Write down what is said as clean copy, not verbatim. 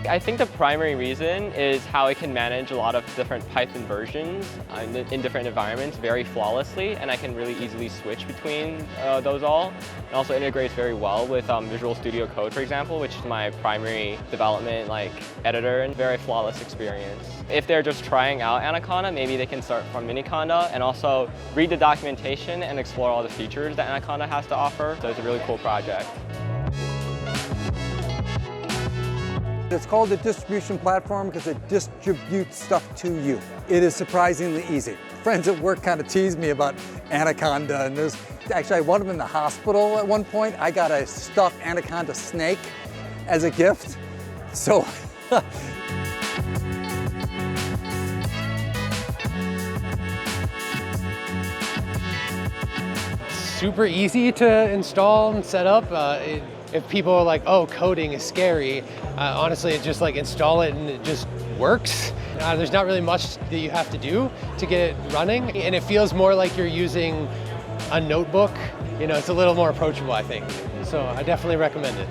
I think the primary reason is how it can manage a lot of different Python versions in different environments very flawlessly, and I can really easily switch between those all. It also integrates very well with Visual Studio Code, for example, which is my primary development editor, and very flawless experience. If they're just trying out Anaconda, maybe they can start from Miniconda and also read the documentation and explore all the features that Anaconda has to offer. So it's a really cool project. It's called a distribution platform because it distributes stuff to you. It is surprisingly easy. Friends at work kind of tease me about Anaconda, and actually I wound up in the hospital at one point. I got a stuffed Anaconda snake as a gift. So super easy to install and set up. If people are like, oh, coding is scary, honestly, it's just install it and it just works. There's not really much that you have to do to get it running, and it feels more like you're using a notebook. It's a little more approachable, I think. So I definitely recommend it.